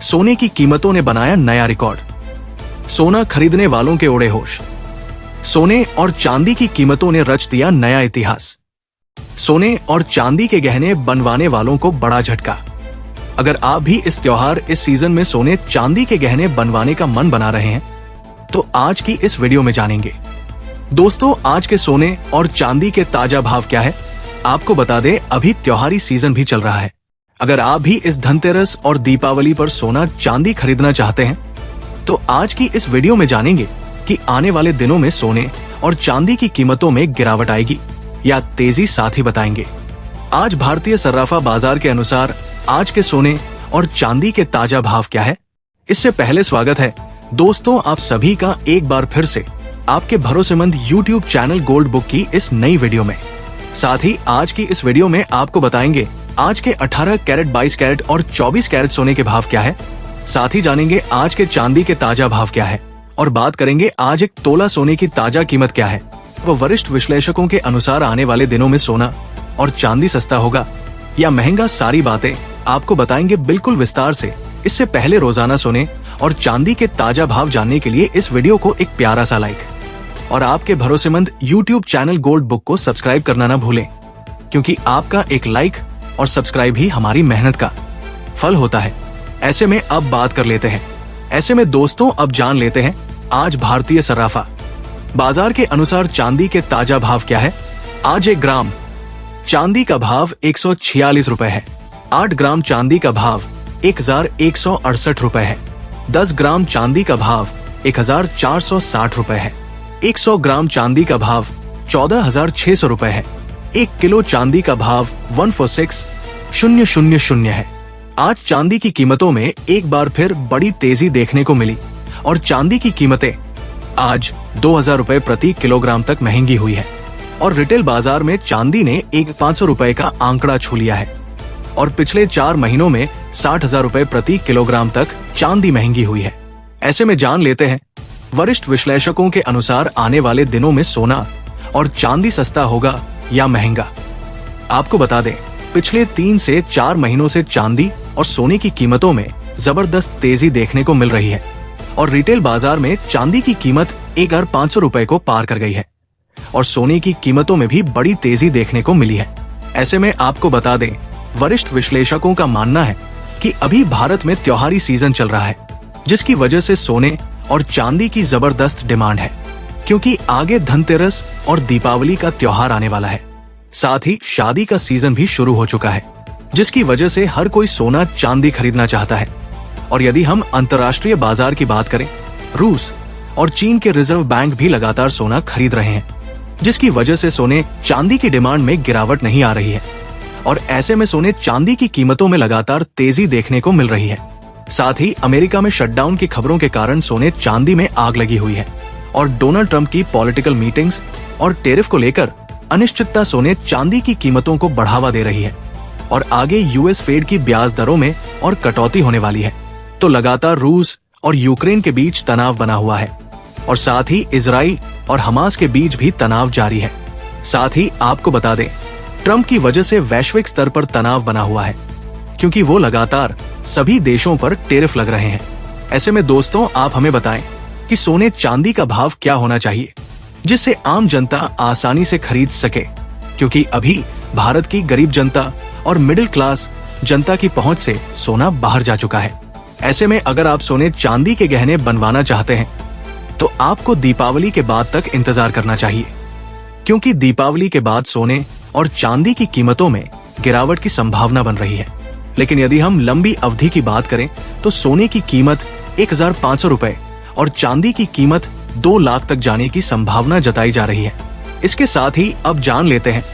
सोने की कीमतों ने बनाया नया रिकॉर्ड। सोना खरीदने वालों के उड़े होश। सोने और चांदी की कीमतों ने रच दिया नया इतिहास। सोने और चांदी के गहने बनवाने वालों को बड़ा झटका। अगर आप भी इस त्योहार इस सीजन में सोने चांदी के गहने बनवाने का मन बना रहे हैं तो आज की इस वीडियो में जानेंगे। दोस्तों, आज के सोने और चांदी के ताजा भाव क्या है आपको बता दें, अभी त्योहारी सीजन भी चल रहा है। अगर आप भी इस धनतेरस और दीपावली पर सोना चांदी खरीदना चाहते हैं तो आज की इस वीडियो में जानेंगे कि आने वाले दिनों में सोने और चांदी की कीमतों में गिरावट आएगी या तेजी, साथ ही बताएंगे आज भारतीय सर्राफा बाजार के अनुसार आज के सोने और चांदी के ताजा भाव क्या है। इससे पहले स्वागत है दोस्तों आप सभी का एक बार फिर से आपके भरोसेमंद YouTube चैनल गोल्ड बुक की इस नई वीडियो में। साथ ही आज की इस वीडियो में आपको बताएंगे आज के 18 कैरेट, 22 कैरेट और 24 कैरेट सोने के भाव क्या है। साथ ही जानेंगे आज के चांदी के ताजा भाव क्या है और बात करेंगे आज एक तोला सोने की ताजा कीमत क्या है। वो वरिष्ठ विश्लेषकों के अनुसार आने वाले दिनों में सोना और चांदी सस्ता होगा या महंगा, सारी बातें आपको बताएंगे बिल्कुल विस्तार से। इससे पहले रोजाना सोने और चांदी के ताजा भाव जानने के लिए इस वीडियो को एक प्यारा सा लाइक और आपके भरोसेमंद YouTube चैनल गोल्ड बुक को सब्सक्राइब करना ना भूलें, क्योंकि आपका एक लाइक और सब्सक्राइब ही हमारी मेहनत का फल होता है। ऐसे में अब बात कर लेते हैं। ऐसे में दोस्तों अब जान लेते हैं आज भारतीय सर्राफा बाजार के अनुसार चांदी के ताजा भाव क्या है। आज 1 ग्राम चांदी का भाव 146 रुपए है। 8 ग्राम चांदी का भाव 1168 रुपए है। 10 ग्राम चांदी का भाव 1460 रुपए है। 100 ग्राम चांदी का भाव 14,600 रुपए है। 1 किलो चांदी का भाव 146,000 है। आज चांदी की कीमतों में एक बार फिर बड़ी तेजी देखने को मिली और चांदी की कीमतें आज 2,000 रुपए प्रति किलोग्राम तक महंगी हुई है और रिटेल बाजार में चांदी ने 500 रुपए का आंकड़ा छू लिया है और पिछले 4 महीनों में 60,000 रुपए प्रति किलोग्राम तक चांदी महंगी हुई है। ऐसे में जान लेते हैं वरिष्ठ विश्लेषकों के अनुसार आने वाले दिनों में सोना और चांदी सस्ता होगा या महंगा। आपको बता दें पिछले 3 से 4 महीनों से चांदी और सोने की कीमतों में जबरदस्त तेजी देखने को मिल रही है और रिटेल बाजार में चांदी की कीमत 1,500 रुपए को पार कर गई है और सोने की कीमतों में भी बड़ी तेजी देखने को मिली है। ऐसे में आपको बता दें वरिष्ठ विश्लेषकों का मानना है कि अभी भारत में त्योहारी सीजन चल रहा है, जिसकी वजह से सोने और चांदी की जबरदस्त डिमांड है, क्योंकि आगे धनतेरस और दीपावली का त्योहार आने वाला है। साथ ही शादी का सीजन भी शुरू हो चुका है, जिसकी वजह से हर कोई सोना चांदी खरीदना चाहता है। और यदि हम अंतर्राष्ट्रीय बाजार की बात करें, रूस और चीन के रिजर्व बैंक भी लगातार सोना खरीद रहे हैं, जिसकी वजह से सोने चांदी की डिमांड में गिरावट नहीं आ रही है और ऐसे में सोने चांदी की कीमतों में लगातार तेजी देखने को मिल रही है। साथ ही अमेरिका में शटडाउन की खबरों के कारण सोने चांदी में आग लगी हुई है और डोनाल्ड ट्रंप की पॉलिटिकल मीटिंग्स और टेरिफ को लेकर अनिश्चितता सोने चांदी की कीमतों को बढ़ावा दे रही है और आगे यूएस फेड की ब्याज दरों में और कटौती होने वाली है। तो लगातार रूस और यूक्रेन के बीच तनाव बना हुआ है और साथ ही इजराइल और हमास के बीच भी तनाव जारी है। साथ ही आपको बता दें ट्रंप की वजह से वैश्विक स्तर पर तनाव बना हुआ है, क्योंकि वो लगातार सभी देशों पर टेरिफ लग रहे हैं। ऐसे में दोस्तों आप हमें बताएं कि सोने चांदी का भाव क्या होना चाहिए जिससे आम जनता आसानी से खरीद सके, क्योंकि अभी भारत की गरीब जनता और मिडिल क्लास जनता की पहुंच से सोना बाहर जा चुका है। ऐसे में अगर आप सोने चांदी के गहने बनवाना चाहते हैं तो आपको दीपावली के बाद तक इंतजार करना चाहिए, क्योंकि दीपावली के बाद सोने और चांदी की कीमतों में गिरावट की संभावना बन रही है। लेकिन यदि हम लंबी अवधि की बात करें तो सोने की कीमत 1,500 रुपए और चांदी की कीमत 2 लाख तक जाने की संभावना जताई जा रही है। इसके साथ ही अब जान लेते हैं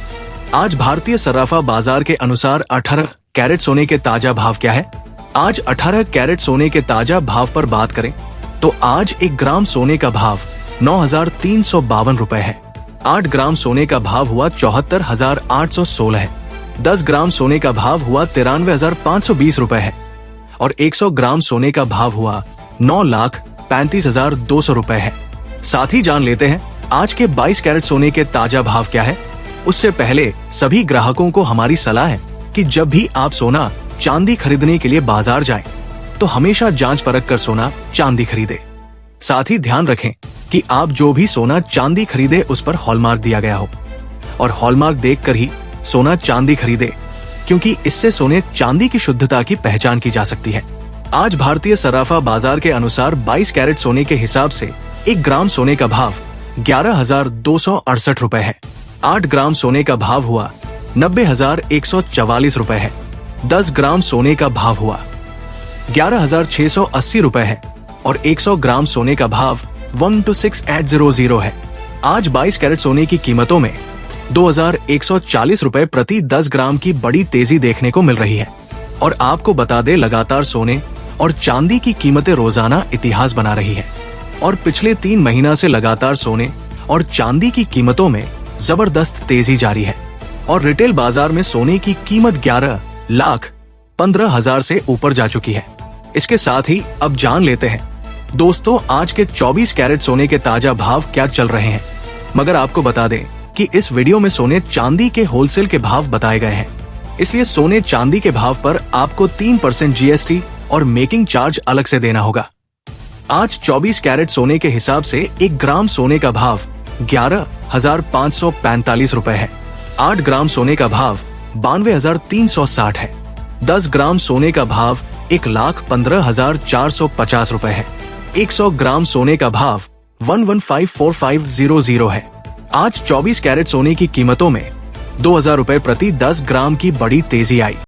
आज भारतीय सर्राफा बाजार के अनुसार 18 कैरेट सोने के ताजा भाव क्या है। आज 18 कैरेट सोने के ताजा भाव पर बात करें तो आज 1 ग्राम सोने का भाव 9,352 रुपए है। 8 ग्राम सोने का भाव हुआ 74,816 है। 10 ग्राम सोने का भाव हुआ 93,520 रुपए है और 100 ग्राम सोने का भाव हुआ 9,35,200 रुपए है। साथ ही जान लेते हैं आज के 22 कैरेट सोने के ताजा भाव क्या है। उससे पहले सभी ग्राहकों को हमारी सलाह है कि जब भी आप सोना चांदी खरीदने के लिए बाजार जाएं, तो हमेशा जांच परख कर सोना चांदी खरीदे। साथ ही ध्यान रखें कि आप जो भी सोना चांदी खरीदे उस पर हॉलमार्क दिया गया हो, और हॉलमार्क देखकर ही सोना चांदी खरीदे, क्योंकि इससे सोने चांदी की शुद्धता की पहचान की जा सकती है। आज भारतीय सराफा बाजार के अनुसार 22 कैरेट सोने के हिसाब से 1 ग्राम सोने का भाव 11,268 रुपए है। 8 ग्राम सोने का भाव हुआ 90,144 रुपए है। 10 ग्राम सोने का भाव हुआ 11,680 रुपए है और 100 ग्राम सोने का भाव 126800 है। आज 22 कैरेट सोने की कीमतों में 2,140 रुपए प्रति 10 ग्राम की बड़ी तेजी देखने को मिल रही है। और आपको बता दें, लगातार सोने और चांदी की कीमतें रोजाना इतिहास बना रही है और पिछले 3 महीना से लगातार सोने और चांदी की कीमतों में जबरदस्त तेजी जारी है और रिटेल बाजार में सोने की कीमत 11,15,000 से ऊपर जा चुकी है। इसके साथ ही अब जान लेते हैं दोस्तों, आज के 24 कैरेट सोने के ताजा भाव क्या चल रहे हैं। मगर आपको बता दें कि इस वीडियो में सोने चांदी के होलसेल के भाव बताए गए हैं, इसलिए सोने चांदी के भाव पर आपको 3% जीएसटी और मेकिंग चार्ज अलग से देना होगा। आज 24 कैरेट सोने के हिसाब से 1 ग्राम सोने का भाव 11,545 रुपए है। 8 ग्राम सोने का भाव 92,360 है। 10 ग्राम सोने का भाव 1,15,450 रुपए है। 100 ग्राम सोने का भाव 11,54500 है। आज 24 कैरेट सोने की कीमतों में 2,000 रुपए प्रति 10 ग्राम की बड़ी तेजी आई।